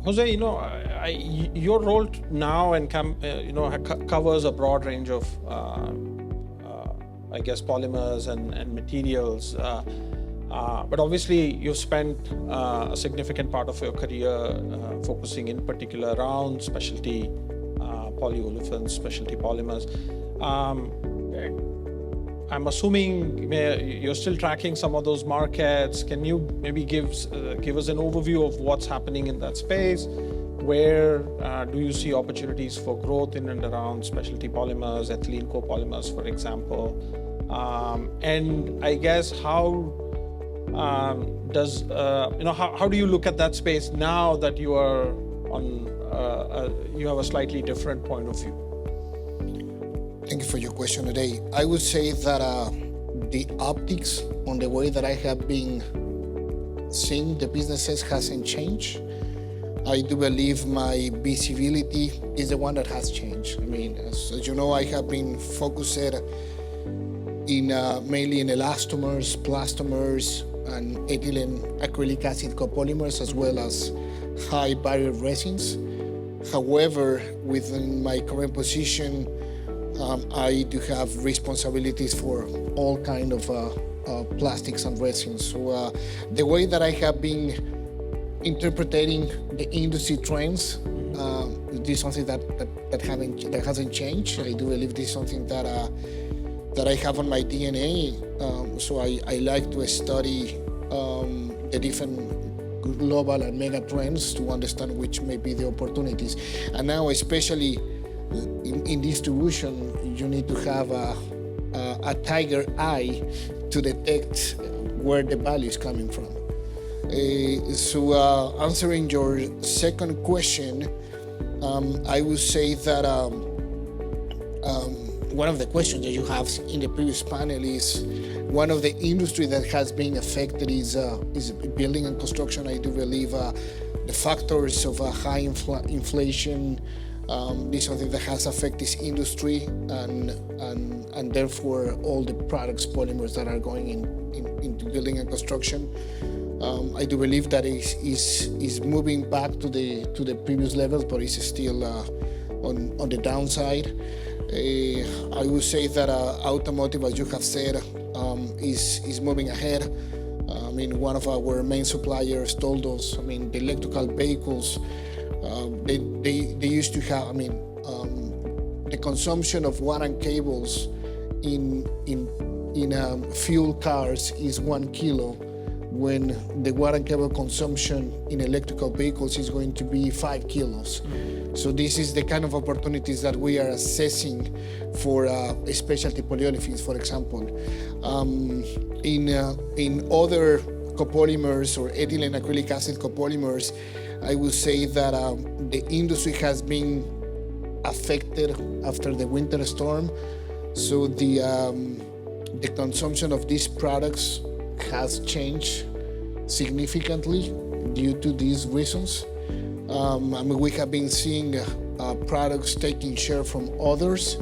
Jose, your role now and covers a broad range of, I guess, polymers and materials. But obviously, you've spent a significant part of your career focusing in particular around specialty polyolefins, specialty polymers. I'm assuming you're still tracking some of those markets. Can you maybe give us an overview of what's happening in that space? Where do you see opportunities for growth in and around specialty polymers, ethylene copolymers, for example? And I guess how do you look at that space now that you are you have a slightly different point of view? Thank you for your question today. I would say that the optics on the way that I have been seeing the businesses hasn't changed. I do believe my visibility is the one that has changed. I mean, as you know, I have been focused mainly in elastomers, plastomers, and ethylene acrylic acid copolymers, as well as high barrier resins. However, within my current position, I do have responsibilities for all kind of plastics and resins. So the way that I have been interpreting the industry trends, this is something that hasn't changed. I do believe this is something that I have on my DNA. So I like to study the different global and mega trends to understand which may be the opportunities. And now, especially in distribution, you need to have a tiger eye to detect where the value is coming from. So answering your second question, I would say that one of the questions that you have in the previous panel is one of the industry that has been affected is building and construction. I do believe the factors of high inflation, this is something that has affected this industry, and therefore all the products, polymers that are going into building and construction. I do believe that is moving back to the previous levels, but it's still on the downside. I would say that automotive, as you have said, is moving ahead. I mean, one of our main suppliers told us, I mean, the electrical vehicles, they used to have, I mean, the consumption of wire and cables in fuel cars is 1 kilo, when the wire and cable consumption in electrical vehicles is going to be 5 kilos. So this is the kind of opportunities that we are assessing for specialty polyolefins, for example. In other copolymers or ethylene acrylic acid copolymers, I would say that the industry has been affected after the winter storm. So the consumption of these products has changed significantly due to these reasons. I mean, we have been seeing products taking share from others,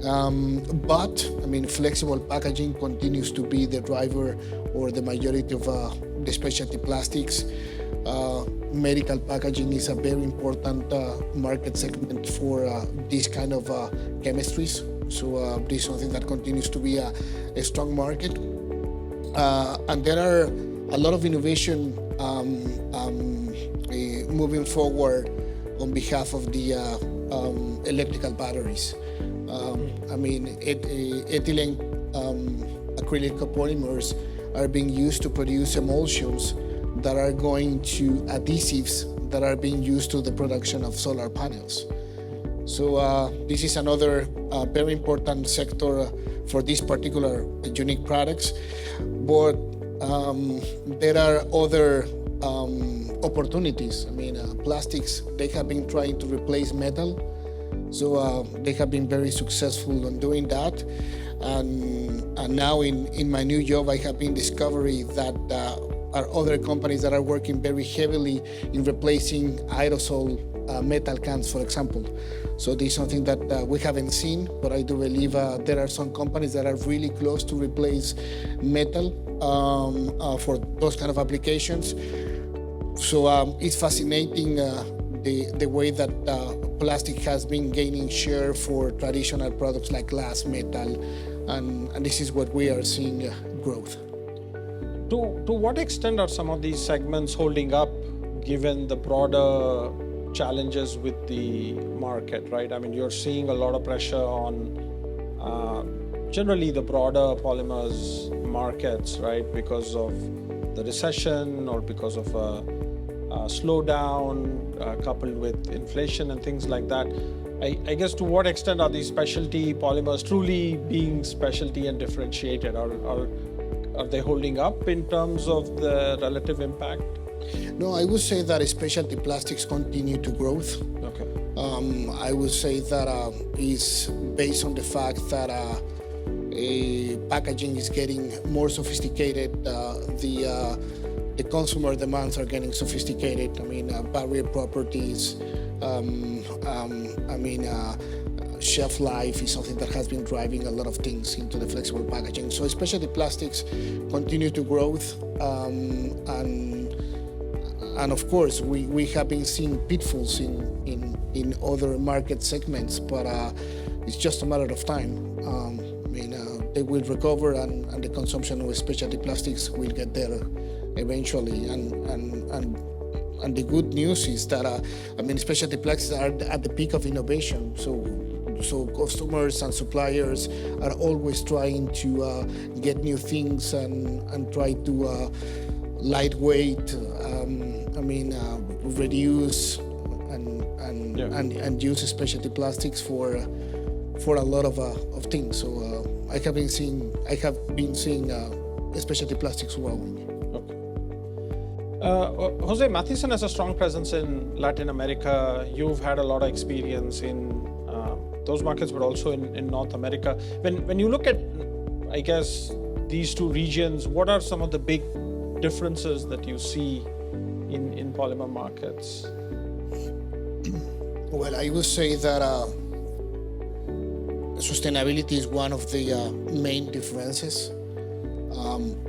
but I mean, flexible packaging continues to be the driver or the majority of the specialty plastics. Medical packaging is a very important market segment for this kind of chemistries. So this is something that continues to be a strong market. And there are a lot of innovation moving forward on behalf of the electrical batteries. I mean, ethylene acrylic copolymers are being used to produce emulsions that are going to adhesives that are being used to the production of solar panels. So this is another very important sector for these particular unique products. But there are other opportunities. I mean, plastics, they have been trying to replace metal. So they have been very successful in doing that. And now in my new job, I have been discovering that are other companies that are working very heavily in replacing aerosol metal cans, for example. So this is something that we haven't seen, but I do believe there are some companies that are really close to replace metal for those kind of applications. It's fascinating the way that plastic has been gaining share for traditional products like glass, metal, and this is what we are seeing growth. To what extent are some of these segments holding up given the broader challenges with the market, right? I mean, you're seeing a lot of pressure on generally the broader polymers markets, right? Because of the recession or because of a slowdown coupled with inflation and things like that. I guess to what extent are these specialty polymers truly being specialty and differentiated? Are they holding up in terms of the relative impact? No, I would say that specialty plastics continue to grow. Okay. I would say that is based on the fact that packaging is getting more sophisticated. The consumer demands are getting sophisticated. I mean, barrier properties. Shelf life is something that has been driving a lot of things into the flexible packaging. So specialty plastics continue to grow, and of course we have been seeing pitfalls in other market segments, but it's just a matter of time. They will recover, and the consumption of specialty plastics will get there eventually. And the good news is that specialty plastics are at the peak of innovation. So customers and suppliers are always trying to get new things and try to lightweight, reduce and use specialty plastics for a lot of things. So I have been seeing specialty plastics growing. Jose, Mathiesen has a strong presence in Latin America. You've had a lot of experience in those markets, but also in North America. When you look at, I guess, these two regions, what are some of the big differences that you see in polymer markets? Well, I would say that sustainability is one of the main differences.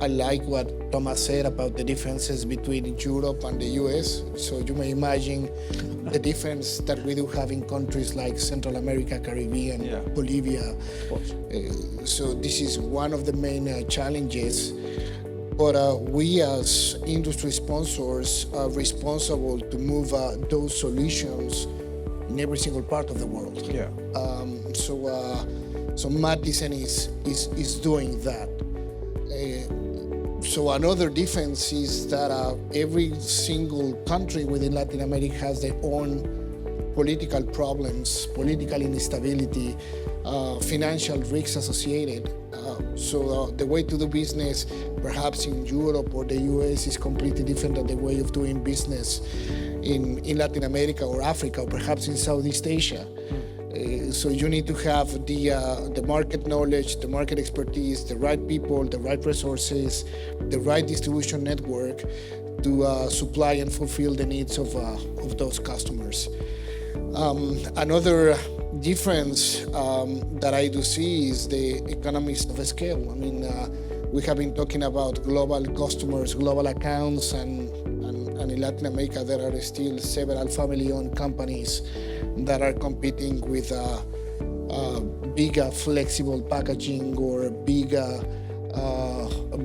I like what Thomas said about the differences between Europe and the US. So you may imagine the difference that we do have in countries like Central America, Caribbean, Bolivia. So this is one of the main challenges. But we as industry sponsors are responsible to move those solutions in every single part of the world. So Mathiesen is doing that. So another difference is that every single country within Latin America has their own political problems, political instability, financial risks associated. So the way to do business, perhaps in Europe or the US, is completely different than the way of doing business in Latin America or Africa or perhaps in Southeast Asia. So you need to have the market knowledge, the market expertise, the right people, the right resources, the right distribution network to supply and fulfill the needs of those customers. Another difference that I do see is the economies of scale. We have been talking about global customers, global accounts, and in Latin America there are still several family-owned companies that are competing with bigger flexible packaging or bigger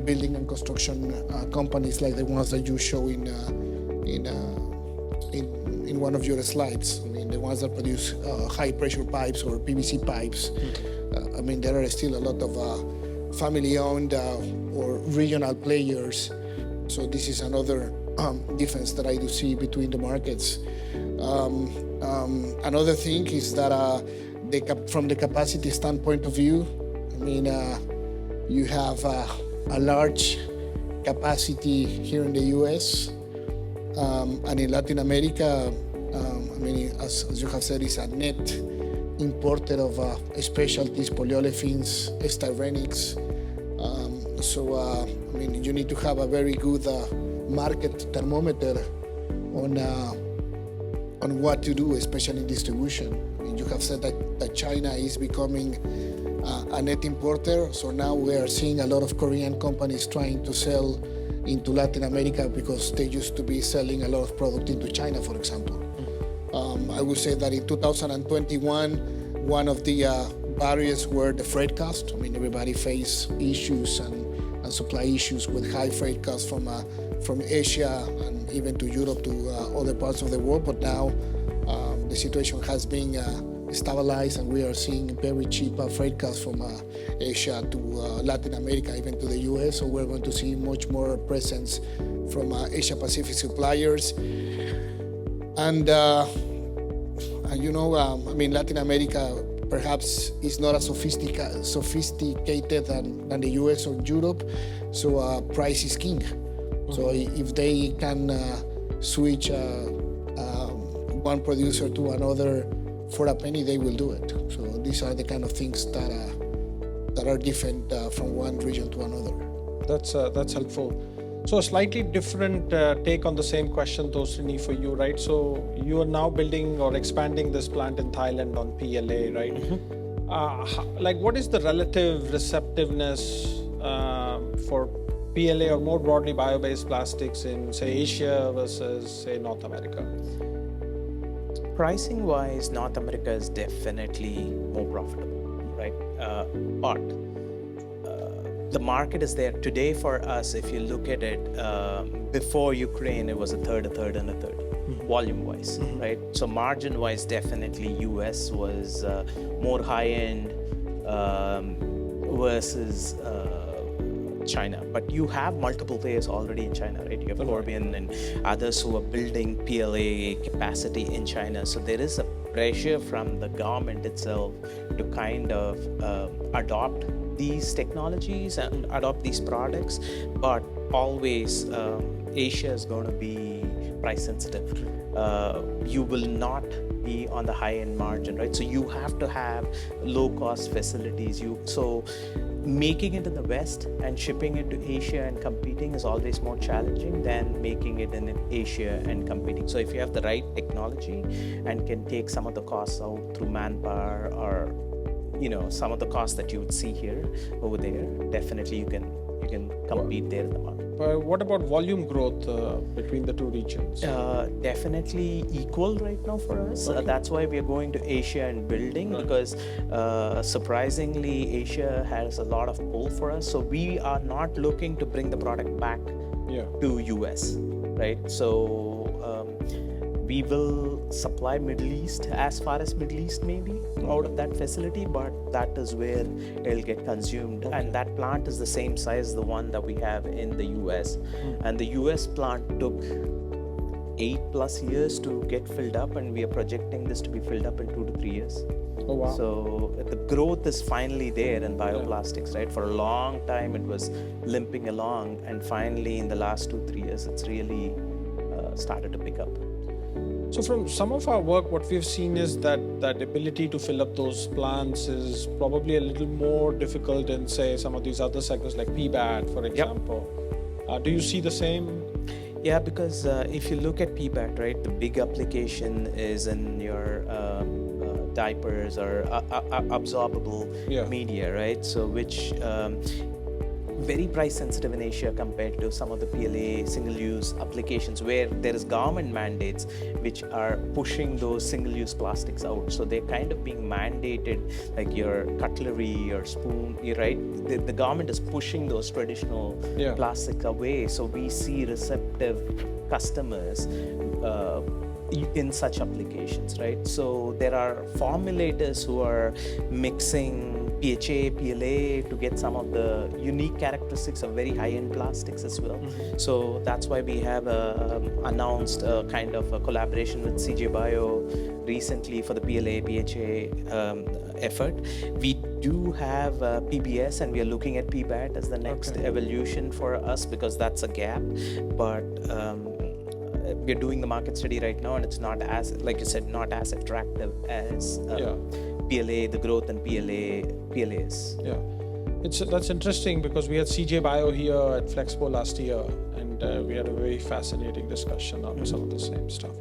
building and construction companies like the ones that you show in one of your slides. The ones that produce high pressure pipes or PVC pipes. There are still a lot of family-owned or regional players. So this is another difference that I do see between the markets. Another thing is that from the capacity standpoint of view, you have a large capacity here in the US, and in Latin America, as you have said, is a net importer of specialties, polyolefins, styrenics. You need to have a very good market thermometer on what to do, especially in distribution. You have said that China is becoming a net importer, so now we are seeing a lot of Korean companies trying to sell into Latin America because they used to be selling a lot of product into China, for example. I would say that in 2021, one of the barriers were the freight cost. I mean, everybody faced issues and supply issues with high freight costs from Asia and even to Europe to other parts of the world. But now the situation has been stabilized, and we are seeing very cheap freight costs from Asia to Latin America, even to the US. So we're going to see much more presence from Asia Pacific suppliers. And you know, I mean, Latin America perhaps is not as sophisticated than the US or Europe. So price is king. So if they can switch one producer to another for a penny, they will do it. So these are the kind of things that are different from one region to another. That's helpful. So a slightly different take on the same question, though, Srini, for you, right? So you are now building or expanding this plant in Thailand on PLA, right? Like, what is the relative receptiveness for PLA or more broadly bio-based plastics in, say, Asia versus, say, North America? Pricing-wise, North America is definitely more profitable, right? But the market is there today for us. If you look at it, before Ukraine, it was a third, and a third, volume-wise, right? So margin-wise, definitely US was more high-end versus China. But you have multiple players already in China, right? You have Corbion and others who are building PLA capacity in China. So there is a pressure from the government itself to kind of adopt these technologies and adopt these products, but always Asia is going to be price sensitive. You will not be on the high-end margin, right? So you have to have low-cost facilities. So making it in the West and shipping it to Asia and competing is always more challenging than making it in Asia and competing. So if you have the right technology and can take some of the costs out through manpower or some of the costs that you would see here over there, definitely you can compete there in the market. What about volume growth between the two regions? Definitely equal right now for us. That's why we are going to Asia and building, because surprisingly Asia has a lot of pull for us. So we are not looking to bring the product back to US, right? So we will supply Middle East, as far as Middle East maybe, out of that facility, but that is where it'll get consumed. And that plant is the same size as the one that we have in the US. And the US plant took 8+ years to get filled up, and we are projecting this to be filled up in 2 to 3 years. Oh, wow. So the growth is finally there in bioplastics, right? For a long time it was limping along, and finally in the last 2-3 years it's really started to pick up. So from some of our work, what we've seen is that ability to fill up those plants is probably a little more difficult in, say, some of these other sectors like PBAT, for example. Do you see the same? Yeah, because if you look at PBAT, right, the big application is in your diapers or absorbable media, right? So which very price sensitive in Asia compared to some of the PLA single-use applications where there is government mandates which are pushing those single-use plastics out. So they're kind of being mandated, like your cutlery, your spoon, right? The government is pushing those traditional plastics away. So we see receptive customers in such applications, right? So there are formulators who are mixing PHA, PLA to get some of the unique characteristics of very high-end plastics as well. So that's why we have announced a kind of a collaboration with CJ Bio recently for the PLA, PHA effort. We do have PBS, and we are looking at PBAT as the next evolution for us, because that's a gap. But we're doing the market study right now, and it's not as, like you said, not as attractive as PLA, the growth in PLA is. Yeah, that's interesting, because we had CJ Bio here at FlexPO last year, and we had a very fascinating discussion on some of the same stuff.